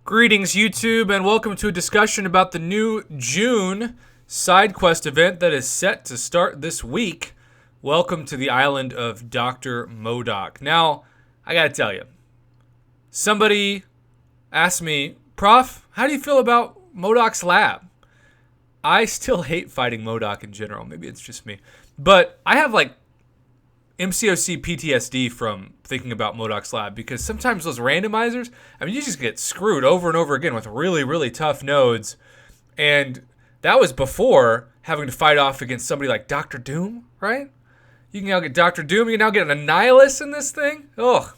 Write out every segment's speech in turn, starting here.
Greetings, YouTube, and welcome to a discussion about the new June side quest event that is set to start this week. Welcome to the island of Dr. MODOK. Now, I gotta tell you, somebody asked me, Prof, how do you feel about MODOK's lab? I still hate fighting MODOK in general. Maybe it's just me. But I have MCOC PTSD from thinking about MODOK's lab because sometimes those randomizers, you just get screwed over and over again with really, really tough nodes. And that was before having to fight off against somebody like Dr. Doom, right? You can now get Dr. Doom. You can now get an Annihilus in this thing. Ugh.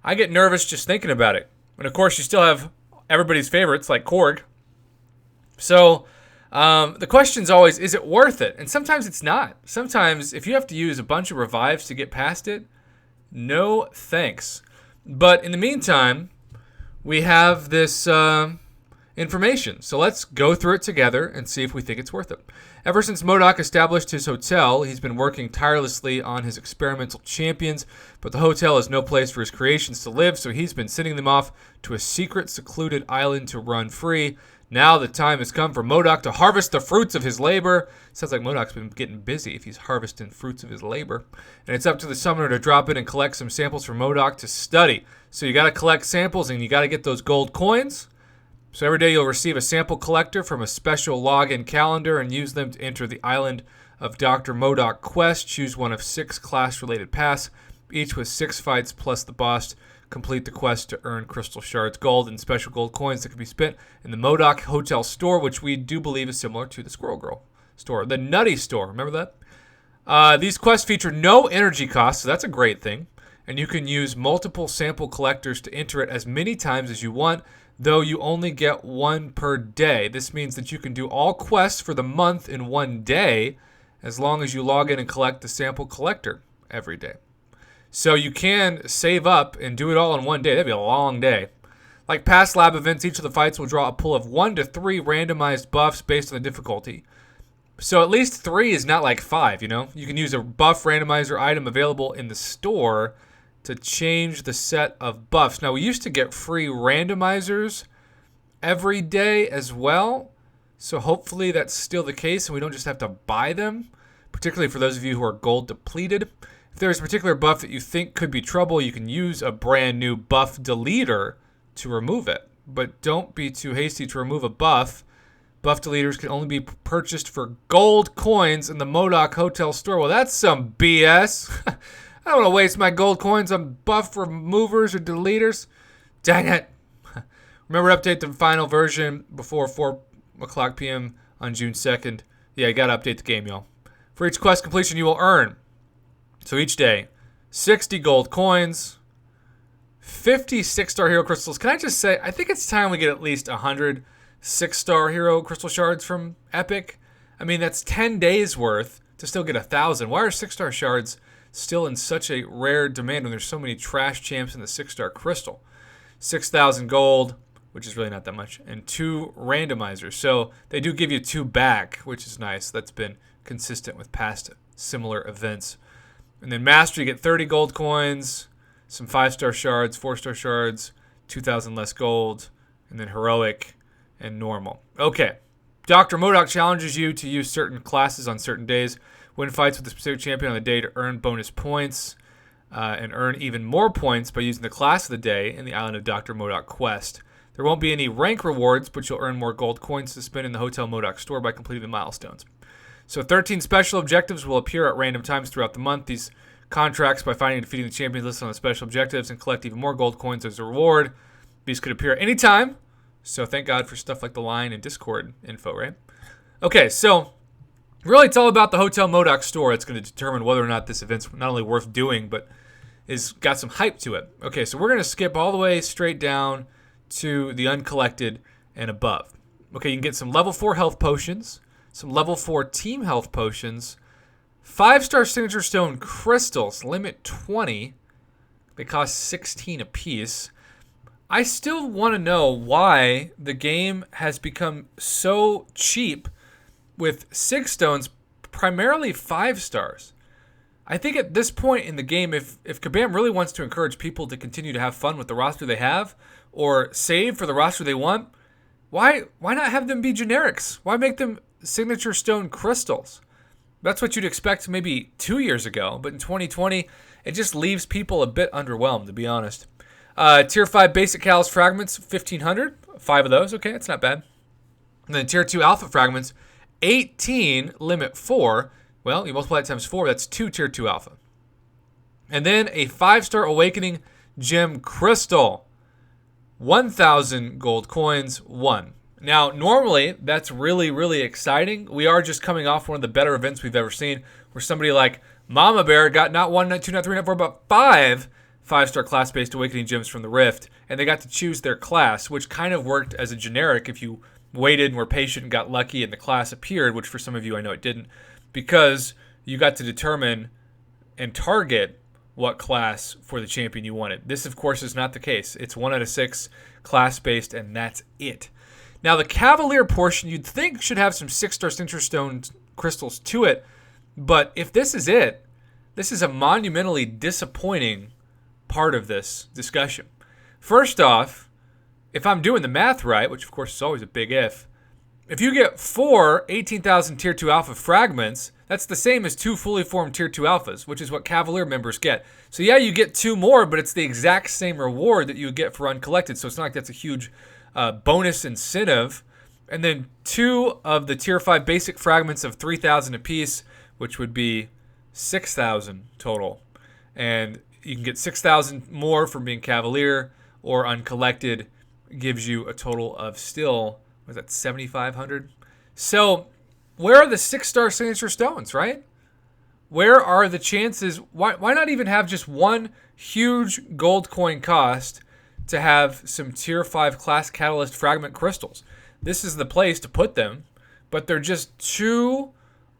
I get nervous just thinking about it. And of course, you still have everybody's favorites like Korg. So the question's always, is it worth it? And sometimes it's not. Sometimes if you have to use a bunch of revives to get past it, no thanks. But in the meantime, we have this information. So let's go through it together and see if we think it's worth it. Ever since MODOK established his hotel, he's been working tirelessly on his experimental champions, but the hotel is no place for his creations to live, so he's been sending them off to a secret, secluded island to run free. Now the time has come for MODOK to harvest the fruits of his labor. Sounds like MODOK's been getting busy if he's harvesting fruits of his labor. And it's up to the summoner to drop in and collect some samples for MODOK to study. So you got to collect samples and you got to get those gold coins. So every day you'll receive a sample collector from a special login calendar and use them to enter the island of Dr. MODOK quest. Choose one of 6 class-related paths, each with 6 fights plus the boss. Complete the quest to earn crystal shards, gold, and special gold coins that can be spent in the MODOK Hotel store, which we do believe is similar to the Squirrel Girl store. The Nutty store, remember that? These quests feature no energy costs, so that's a great thing. And you can use multiple sample collectors to enter it as many times as you want, though you only get 1 per day. This means that you can do all quests for the month in 1 day, as long as you log in and collect the sample collector every day. So you can save up and do it all in 1 day. That'd be a long day. Like past lab events, each of the fights will draw a pool of 1 to 3 randomized buffs based on the difficulty. So at least 3 is not like 5, you know? You can use a buff randomizer item available in the store to change the set of buffs. Now, we used to get free randomizers every day as well. So hopefully that's still the case and we don't just have to buy them, particularly for those of you who are gold depleted. If there's a particular buff that you think could be trouble, you can use a brand new buff deleter to remove it. But don't be too hasty to remove a buff. Buff deleters can only be purchased for gold coins in the MODOK Hotel store. Well, that's some BS. I don't want to waste my gold coins on buff removers or deleters. Dang it. Remember to update the final version before 4 o'clock p.m. on June 2nd. Yeah, you got to update the game, y'all. For each quest completion, you will earn, so each day, 60 gold coins, 50 6-star hero crystals. Can I just say, I think it's time we get at least 100 6-star hero crystal shards from Epic. That's 10 days worth to still get 1,000. Why are 6-star shards still in such a rare demand when there's so many trash champs in the 6-star crystal? 6,000 gold, which is really not that much, and 2 randomizers. So they do give you 2 back, which is nice. That's been consistent with past similar events. And then Master, you get 30 gold coins, some 5-star shards, 4-star shards, 2,000 less gold, and then Heroic and Normal. Okay, Dr. MODOK challenges you to use certain classes on certain days, win fights with a specific champion on the day to earn bonus points, and earn even more points by using the class of the day in the Island of Dr. MODOK quest. There won't be any rank rewards, but you'll earn more gold coins to spend in the Hotel MODOK store by completing the milestones. So 13 special objectives will appear at random times throughout the month. These contracts by finding and defeating the champions listed on the special objectives and collect even more gold coins as a reward. These could appear at any time. So thank God for stuff like the line and Discord info, right? Okay, so really it's all about the Hotel MODOK store. It's going to determine whether or not this event's not only worth doing, but is got some hype to it. Okay, so we're going to skip all the way straight down to the uncollected and above. Okay, you can get some level 4 health potions, some level 4 team health potions, 5-star signature stone crystals, limit 20. They cost 16 apiece. I still want to know why the game has become so cheap with 6 stones, primarily 5 stars. I think at this point in the game, if Kabam really wants to encourage people to continue to have fun with the roster they have or save for the roster they want, why not have them be generics? Why make them signature stone crystals? That's what you'd expect maybe 2 years ago, but in 2020, it just leaves people a bit underwhelmed, to be honest. Tier 5 basic Kalos fragments, 1,500. 5 of those. Okay, that's not bad. And then Tier 2 alpha fragments, 18, limit 4. Well, you multiply it times 4, that's 2 Tier 2 alpha. And then a 5-star Awakening Gem Crystal, 1,000 gold coins, 1. Now, normally, that's really, really exciting. We are just coming off one of the better events we've ever seen, where somebody like Mama Bear got not 1, not 2, not 3, not 4, but 5-star class-based Awakening Gems from the Rift, and they got to choose their class, which kind of worked as a generic if you waited and were patient and got lucky and the class appeared, which for some of you I know it didn't, because you got to determine and target what class for the champion you wanted. This, of course, is not the case. It's 1 out of 6 class-based, and that's it. Now, the Cavalier portion you'd think should have some 6-star Signature Stone crystals to it, but if this is it, this is a monumentally disappointing part of this discussion. First off, if I'm doing the math right, which of course is always a big if you get 4 18,000 Tier 2 Alpha fragments, that's the same as 2 fully formed Tier 2 Alphas, which is what Cavalier members get. So yeah, you get 2 more, but it's the exact same reward that you would get for uncollected, so it's not like that's a huge bonus incentive. And then 2 of the Tier 5 basic fragments of 3,000 apiece, which would be 6,000 total. And you can get 6,000 more from being Cavalier, or uncollected gives you a total of still, was that 7,500? So where are the 6-star signature stones, right? Where are the chances? Why not even have just one huge gold coin cost to have some Tier 5 class catalyst fragment crystals? This is the place to put them, but they're just too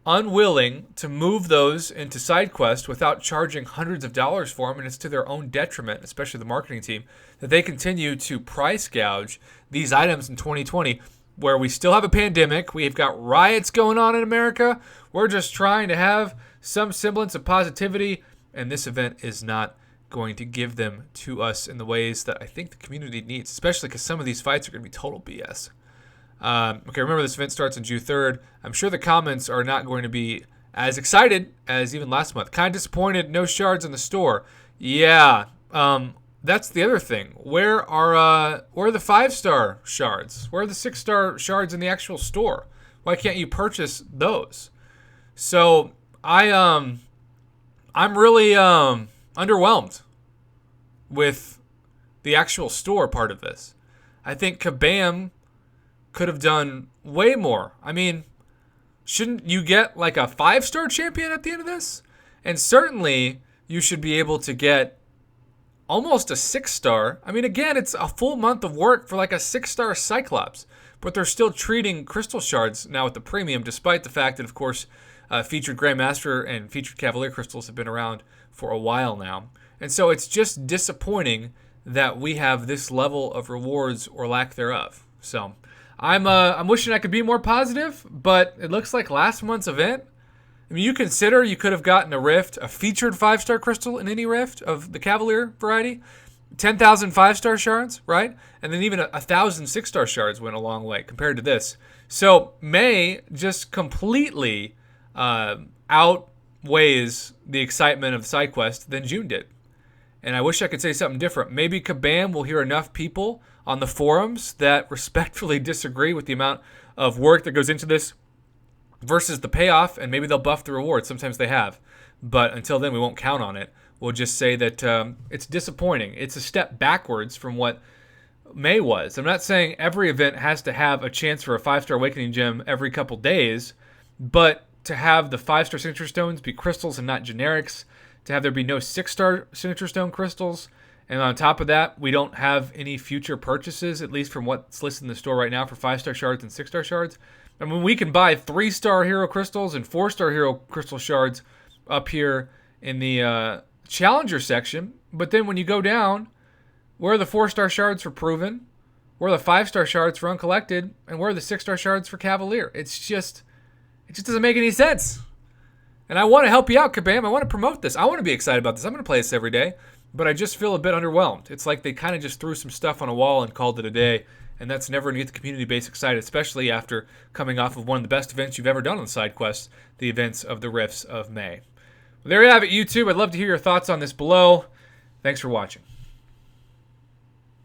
unwilling to move those into side quests without charging hundreds of dollars for them, and it's to their own detriment, especially the marketing team, that they continue to price gouge these items in 2020, where we still have a pandemic, we've got riots going on in America, we're just trying to have some semblance of positivity, and this event is not going to give them to us in the ways that I think the community needs, especially because some of these fights are going to be total BS. Okay, remember this event starts on June 3rd. I'm sure the comments are not going to be as excited as even last month. Kind of disappointed, no shards in the store. Yeah, that's the other thing. Where are the 5-star shards? Where are the 6-star shards in the actual store? Why can't you purchase those? So I'm really underwhelmed with the actual store part of this. I think Kabam could have done way more. I mean, shouldn't you get like a 5-star champion at the end of this? And certainly you should be able to get almost a 6-star. I mean, again, it's a full month of work for like a 6-star Cyclops, but they're still treating crystal shards now at the premium, despite the fact that, of course, featured Grandmaster and featured Cavalier crystals have been around for a while now. And so it's just disappointing that we have this level of rewards or lack thereof. So I'm wishing I could be more positive, but it looks like last month's event, I mean, you consider you could have gotten a Rift, a featured 5-star crystal in any Rift of the Cavalier variety, 10,000 5-star shards, right? And then even 1,000 6-star shards went a long way compared to this. So May just completely outweighs the excitement of the side quest than June did. And I wish I could say something different. Maybe Kabam will hear enough people on the forums that respectfully disagree with the amount of work that goes into this versus the payoff, and maybe they'll buff the reward. Sometimes they have. But until then, we won't count on it. We'll just say that it's disappointing. It's a step backwards from what May was. I'm not saying every event has to have a chance for a 5-star Awakening Gem every couple days, but to have the 5-star Signature Stones be crystals and not generics, to have there be no 6-star Signature Stone crystals, and on top of that, we don't have any future purchases, at least from what's listed in the store right now, for 5-star shards and 6-star shards. I mean, we can buy 3-star hero crystals and 4-star hero crystal shards up here in the Challenger section, but then when you go down, where are the 4-star shards for Proven? Where are the 5-star shards for Uncollected? And where are the 6-star shards for Cavalier? It just doesn't make any sense. And I want to help you out, Kabam. I want to promote this. I want to be excited about this. I'm going to play this every day. But I just feel a bit underwhelmed. It's like they kind of just threw some stuff on a wall and called it a day. And that's never going to get the community base excited, especially after coming off of one of the best events you've ever done on Side Quest, the events of the Rifts of May. Well, there you have it, YouTube. I'd love to hear your thoughts on this below. Thanks for watching.